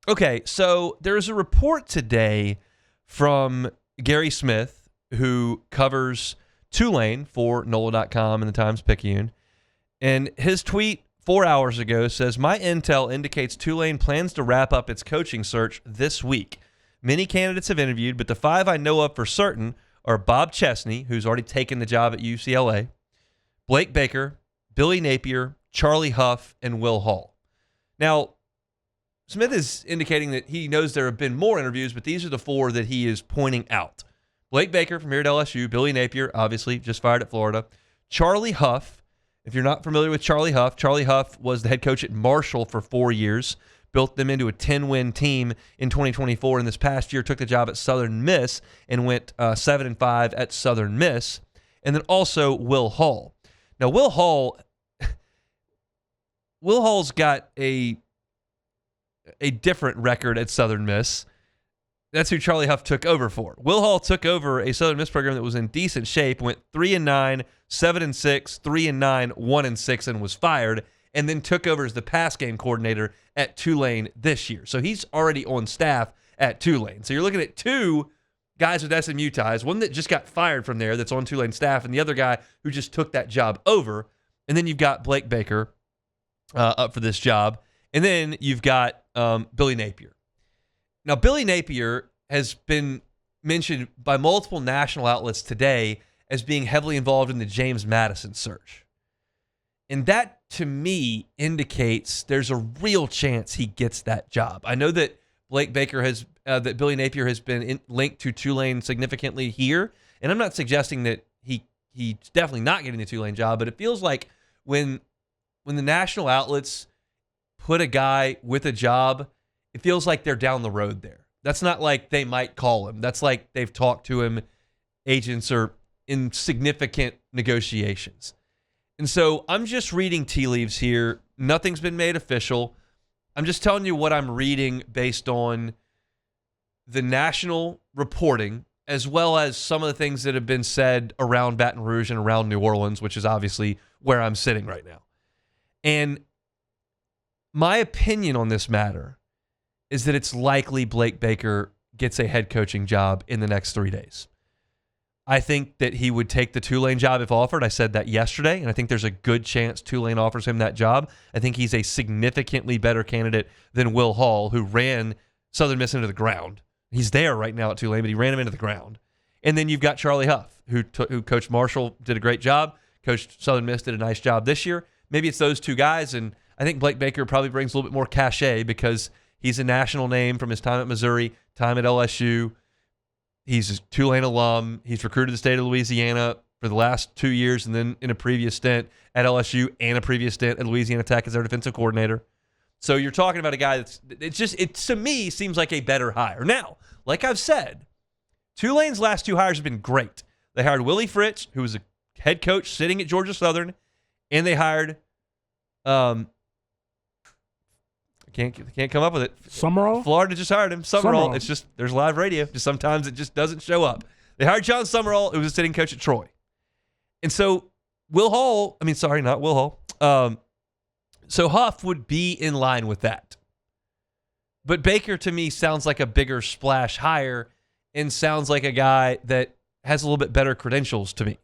Okay, so there's a report today from Gary Smith, who covers Tulane for NOLA.com and the Times-Picayune. And his tweet 4 hours ago says, "My intel indicates Tulane plans to wrap up its coaching search this week. Many candidates have interviewed, but the 5 I know of for certain are Bob Chesney, who's already taken the job at UCLA, Blake Baker, Billy Napier, Charlie Huff, and Will Hall." Now, Smith is indicating that he knows there have been more interviews, but these are the 4 that he is pointing out. Blake Baker from here at LSU, Billy Napier, obviously just fired at Florida, Charlie Huff. If you're not familiar with Charlie Huff was the head coach at Marshall for 4 years, built them into a 10-win team in 2024, and this past year took the job at Southern Miss and went 7-5 at Southern Miss. And then also Will Hall. Now, Will Hall's got a different record at Southern Miss. That's who Charlie Huff took over for. Will Hall took over a Southern Miss program that was in decent shape, went 3-9, 7-6, 3-9, 1-6, and was fired, and then took over as the pass game coordinator at Tulane this year. So he's already on staff at Tulane. So you're looking at 2 guys with SMU ties, one that just got fired from there that's on Tulane staff, and the other guy who just took that job over. And then you've got Blake Baker up for this job. And then you've got Billy Napier. Now, Billy Napier has been mentioned by multiple national outlets today as being heavily involved in the James Madison search. And that, to me, indicates there's a real chance he gets that job. I know that that Billy Napier has been linked to Tulane significantly here, and I'm not suggesting that he's definitely not getting the Tulane job, but it feels like when the national outlets put a guy with a job, it feels like they're down the road there. That's not like they might call him. That's like they've talked to him. Agents are in significant negotiations. And so I'm just reading tea leaves here. Nothing's been made official. I'm just telling you what I'm reading based on the national reporting, as well as some of the things that have been said around Baton Rouge and around New Orleans, which is obviously where I'm sitting right now. And my opinion on this matter is that it's likely Blake Baker gets a head coaching job in the next 3 days. I think that he would take the Tulane job if offered. I said that yesterday, and I think there's a good chance Tulane offers him that job. I think he's a significantly better candidate than Will Hall, who ran Southern Miss into the ground. He's there right now at Tulane, but he ran him into the ground. And then you've got Charlie Huff, who coached Marshall, did a great job. Coached Southern Miss, did a nice job this year. Maybe it's those 2 guys, and I think Blake Baker probably brings a little bit more cachet because he's a national name from his time at Missouri, time at LSU. He's a Tulane alum. He's recruited the state of Louisiana for the last 2 years, and then in a previous stint at LSU and a previous stint at Louisiana Tech as their defensive coordinator. So you're talking about a guy it to me seems like a better hire. Now, like I've said, Tulane's last 2 hires have been great. They hired Willie Fritz, who was a head coach sitting at Georgia Southern, and they hired I can't come up with it. Summerall? Florida just hired him. Summerall. It's just, there's live radio. Just sometimes it just doesn't show up. They hired John Summerall, who was a sitting coach at Troy. And so not Will Hall. So Huff would be in line with that. But Baker, to me, sounds like a bigger splash hire and sounds like a guy that has a little bit better credentials to me.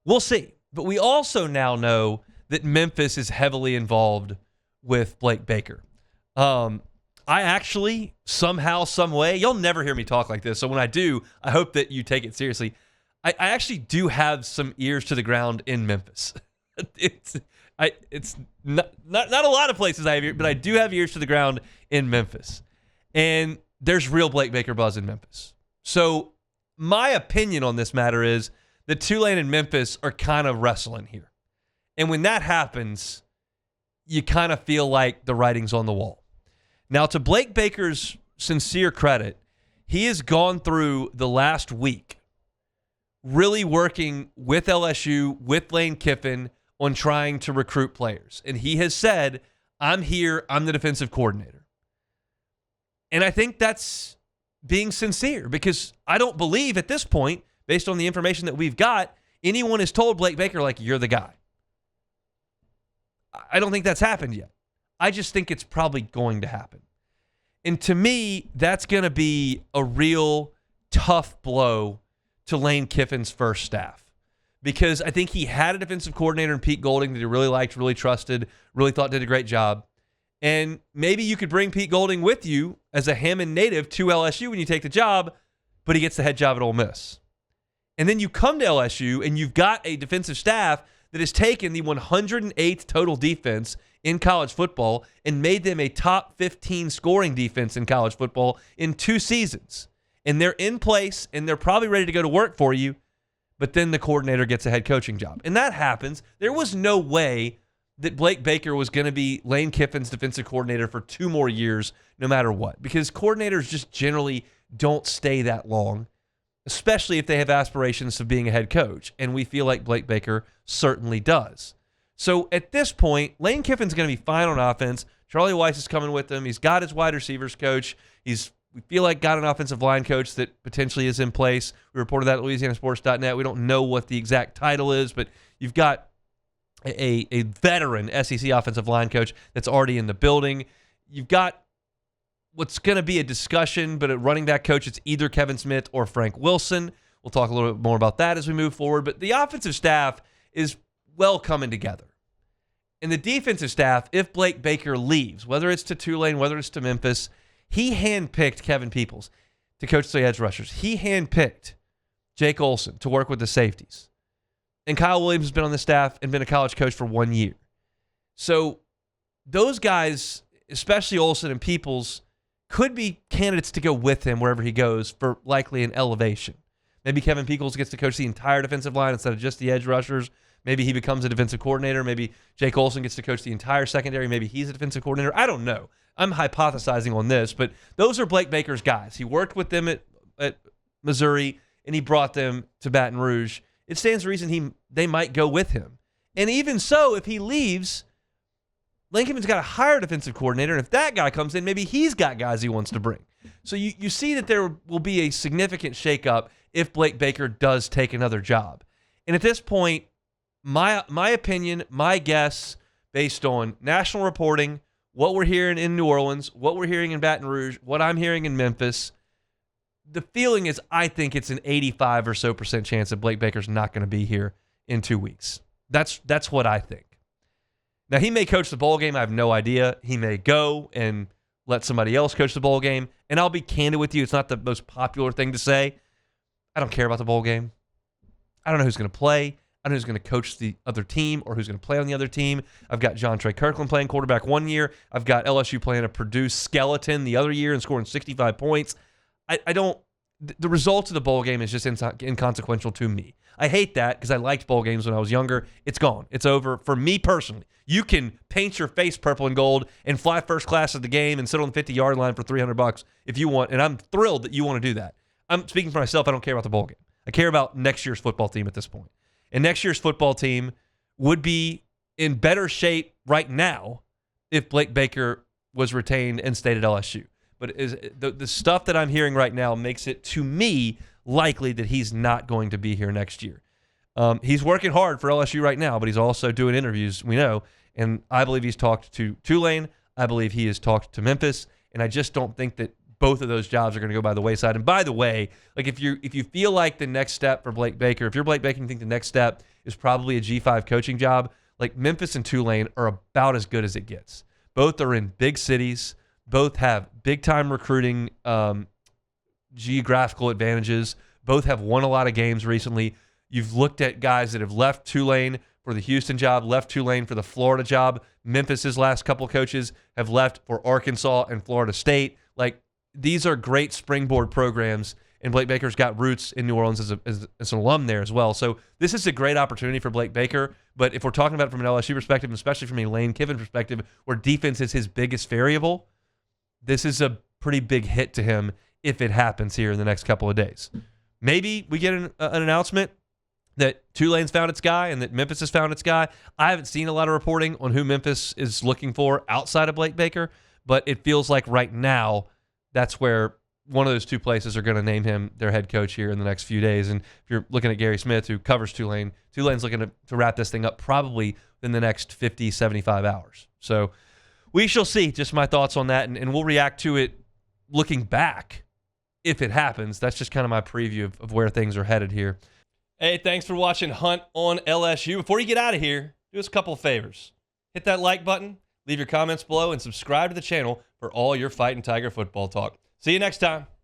We'll see. But we also now know that Memphis is heavily involved with Blake Baker. I actually, somehow, some way, you'll never hear me talk like this, so when I do, I hope that you take it seriously. I actually do have some ears to the ground in Memphis. It's not a lot of places I have ears, but I do have ears to the ground in Memphis. And there's real Blake Baker buzz in Memphis. So my opinion on this matter is that Tulane and Memphis are kind of wrestling here. And when that happens, you kind of feel like the writing's on the wall. Now, to Blake Baker's sincere credit, he has gone through the last week really working with LSU, with Lane Kiffin on trying to recruit players. And he has said, I'm here, I'm the defensive coordinator. And I think that's being sincere because I don't believe at this point, based on the information that we've got, anyone has told Blake Baker, like, you're the guy. I don't think that's happened yet. I just think it's probably going to happen. And to me, that's going to be a real tough blow to Lane Kiffin's first staff, because I think he had a defensive coordinator in Pete Golding that he really liked, really trusted, really thought did a great job. And maybe you could bring Pete Golding with you as a Hammond native to LSU when you take the job, but he gets the head job at Ole Miss. And then you come to LSU and you've got a defensive staff that has taken the 108th total defense in college football and made them a top 15 scoring defense in college football in 2 seasons. And they're in place and they're probably ready to go to work for you, but then the coordinator gets a head coaching job. And that happens. There was no way that Blake Baker was going to be Lane Kiffin's defensive coordinator for 2 more years, no matter what, because coordinators just generally don't stay that long, especially if they have aspirations of being a head coach. And we feel like Blake Baker certainly does. So at this point, Lane Kiffin's going to be fine on offense. Charlie Weiss is coming with him. He's got his wide receivers coach. We feel like got an offensive line coach that potentially is in place. We reported that at LouisianaSports.net. We don't know what the exact title is, but you've got a veteran SEC offensive line coach that's already in the building. You've got what's going to be a discussion, but at running back coach, it's either Kevin Smith or Frank Wilson. We'll talk a little bit more about that as we move forward. But the offensive staff is well coming together. And the defensive staff, if Blake Baker leaves, whether it's to Tulane, whether it's to Memphis, he handpicked Kevin Peoples to coach the edge rushers. He handpicked Jake Olson to work with the safeties. And Kyle Williams has been on the staff and been a college coach for 1 year. So those guys, especially Olson and Peoples, could be candidates to go with him wherever he goes for likely an elevation. Maybe Kevin Peoples gets to coach the entire defensive line instead of just the edge rushers. Maybe he becomes a defensive coordinator. Maybe Jake Olson gets to coach the entire secondary. Maybe he's a defensive coordinator. I don't know. I'm hypothesizing on this, but those are Blake Baker's guys. He worked with them at Missouri, and he brought them to Baton Rouge. It stands to reason they might go with him. And even so, if he leaves, Lane Kiffin's got to hire a defensive coordinator, and if that guy comes in, maybe he's got guys he wants to bring. So you see that there will be a significant shakeup if Blake Baker does take another job. And at this point, my opinion, my guess, based on national reporting, what we're hearing in New Orleans, what we're hearing in Baton Rouge, what I'm hearing in Memphis, the feeling is I think it's an 85% or so chance that Blake Baker's not going to be here in 2 weeks. That's what I think. Now, he may coach the bowl game. I have no idea. He may go and let somebody else coach the bowl game. And I'll be candid with you. It's not the most popular thing to say. I don't care about the bowl game. I don't know who's going to play. I don't know who's going to coach the other team or who's going to play on the other team. I've got John Trey Kirkland playing quarterback 1 year. I've got LSU playing a Purdue skeleton the other year and scoring 65 points. I don't – the results of the bowl game is just inconsequential to me. I hate that because I liked bowl games when I was younger. It's gone. It's over for me personally. You can paint your face purple and gold and fly first class at the game and sit on the 50-yard line for $300 if you want, and I'm thrilled that you want to do that. I'm speaking for myself. I don't care about the bowl game. I care about next year's football team at this point. And next year's football team would be in better shape right now if Blake Baker was retained and stayed at LSU. But the stuff that I'm hearing right now makes it, to me, likely that he's not going to be here next year. He's working hard for LSU right now, but he's also doing interviews, we know. And I believe he's talked to Tulane. I believe he has talked to Memphis. And I just don't think that both of those jobs are going to go by the wayside. And by the way, like if you feel like the next step for Blake Baker, if you're Blake Baker and you think the next step is probably a G5 coaching job, like Memphis and Tulane are about as good as it gets. Both are in big cities. Both have big-time recruiting geographical advantages. Both have won a lot of games recently. You've looked at guys that have left Tulane for the Houston job, left Tulane for the Florida job. Memphis's last couple coaches have left for Arkansas and Florida State. Like, these are great springboard programs, and Blake Baker's got roots in New Orleans as an alum there as well. So this is a great opportunity for Blake Baker, but if we're talking about it from an LSU perspective, and especially from a Lane Kiffin perspective, where defense is his biggest variable, this is a pretty big hit to him if it happens here in the next couple of days. Maybe we get an announcement that Tulane's found its guy and that Memphis has found its guy. I haven't seen a lot of reporting on who Memphis is looking for outside of Blake Baker, but it feels like right now that's where one of those two places are going to name him their head coach here in the next few days. And if you're looking at Gary Smith, who covers Tulane, Tulane's looking to wrap this thing up probably in the next 50, 75 hours. So we shall see. Just my thoughts on that, and we'll react to it looking back, if it happens, that's just kind of my preview of where things are headed here. Hey, thanks for watching Hunt on LSU. Before you get out of here, do us a couple of favors. Hit that like button, leave your comments below, and subscribe to the channel for all your Fighting Tiger football talk. See you next time.